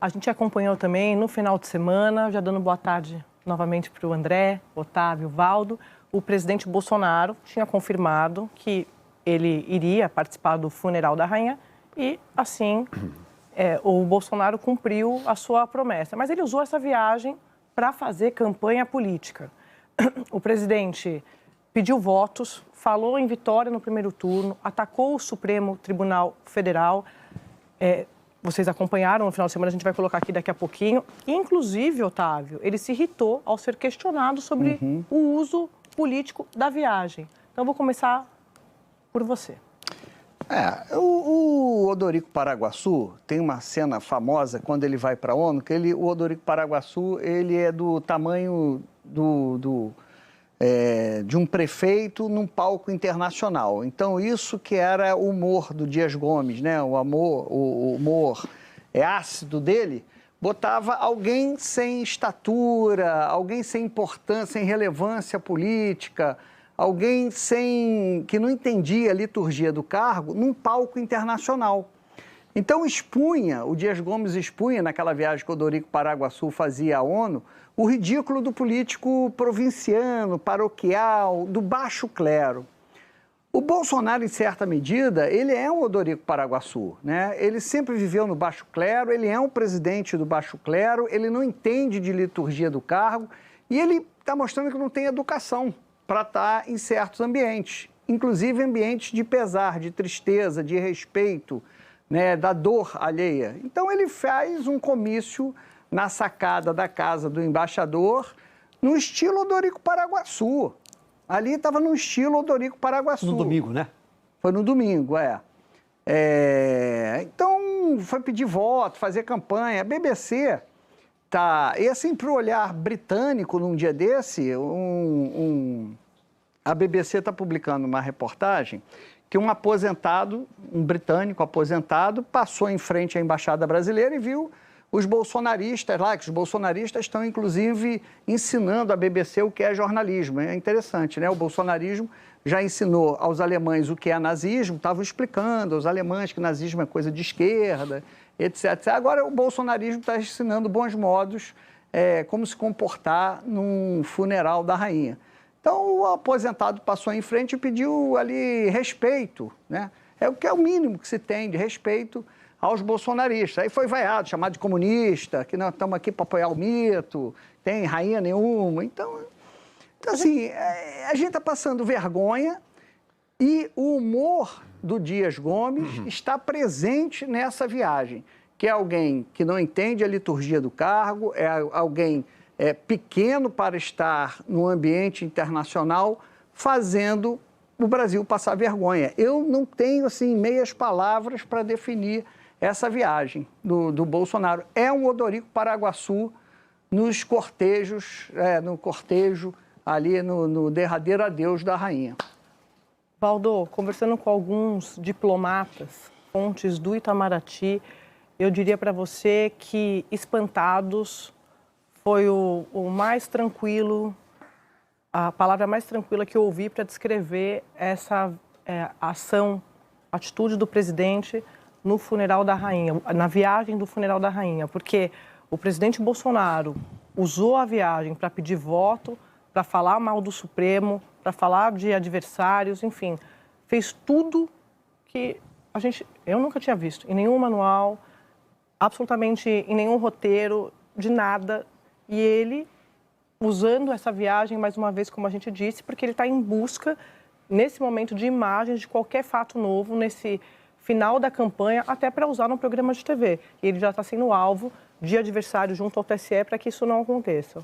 A gente acompanhou também no final de semana, já dando boa tarde novamente para o André, Otávio, Valdo, o presidente Bolsonaro tinha confirmado que ele iria participar do funeral da rainha e, assim, o Bolsonaro cumpriu a sua promessa. Mas ele usou essa viagem para fazer campanha política. O presidente pediu votos, falou em vitória no primeiro turno, atacou o Supremo Tribunal Federal. Vocês acompanharam no final de semana, a gente vai colocar aqui daqui a pouquinho. Inclusive, Otávio, ele se irritou ao ser questionado sobre o uso político da viagem. Então, eu vou começar por você. O Odorico Paraguaçu tem uma cena famosa quando ele vai para a ONU, que o Odorico Paraguaçu ele é do tamanho de um prefeito num palco internacional. Então, isso que era o humor do Dias Gomes, né? O humor ácido dele, botava alguém sem estatura, alguém sem importância, sem relevância política, alguém que não entendia a liturgia do cargo, num palco internacional. Então, o Dias Gomes expunha, naquela viagem que o Odorico Paraguaçu fazia à ONU, o ridículo do político provinciano, paroquial, do baixo clero. O Bolsonaro, em certa medida, ele é um Odorico Paraguaçu, né? Ele sempre viveu no baixo clero, ele é um presidente do baixo clero, ele não entende de liturgia do cargo e ele está mostrando que não tem educação para estar em certos ambientes, inclusive ambientes de pesar, de tristeza, de respeito, né, da dor alheia. Então, ele faz um comício na sacada da casa do embaixador, no estilo Odorico Paraguaçu. Ali estava no estilo Odorico Paraguaçu. No domingo, né? Foi no domingo, Então, foi pedir voto, fazer campanha. A BBC tá... E assim, para o olhar britânico, num dia desse, a BBC está publicando uma reportagem que um aposentado, um britânico aposentado, passou em frente à embaixada brasileira e viu os bolsonaristas lá, que os bolsonaristas estão, inclusive, ensinando à BBC o que é jornalismo. É interessante, né? O bolsonarismo já ensinou aos alemães o que é nazismo, estavam explicando aos alemães que nazismo é coisa de esquerda, etc. Agora, o bolsonarismo está ensinando bons modos, como se comportar num funeral da rainha. Então, o aposentado passou em frente e pediu ali respeito, né? É o que é o mínimo que se tem de respeito aos bolsonaristas. Aí foi vaiado, chamado de comunista, que nós estamos aqui para apoiar o mito, tem rainha nenhuma. Então assim, a gente está passando vergonha e o humor do Dias Gomes está presente nessa viagem, que é alguém que não entende a liturgia do cargo, é alguém pequeno para estar no ambiente internacional, fazendo o Brasil passar vergonha. Eu não tenho, assim, meias palavras para definir essa viagem do Bolsonaro. É um Odorico Paraguaçu nos cortejos, no cortejo ali no derradeiro adeus da rainha. Valdo, conversando com alguns diplomatas, fontes do Itamaraty, eu diria para você que espantados foi o mais tranquilo, a palavra mais tranquila que eu ouvi para descrever essa ação, atitude do presidente no funeral da rainha, na viagem do funeral da rainha, porque o presidente Bolsonaro usou a viagem para pedir voto, para falar mal do Supremo, para falar de adversários, enfim, fez tudo que eu nunca tinha visto em nenhum manual, absolutamente em nenhum roteiro, de nada, e ele usando essa viagem, mais uma vez, como a gente disse, porque ele está em busca, nesse momento, de imagens de qualquer fato novo, nesse final da campanha, até para usar no programa de TV. E ele já está sendo alvo de adversário junto ao TSE para que isso não aconteça.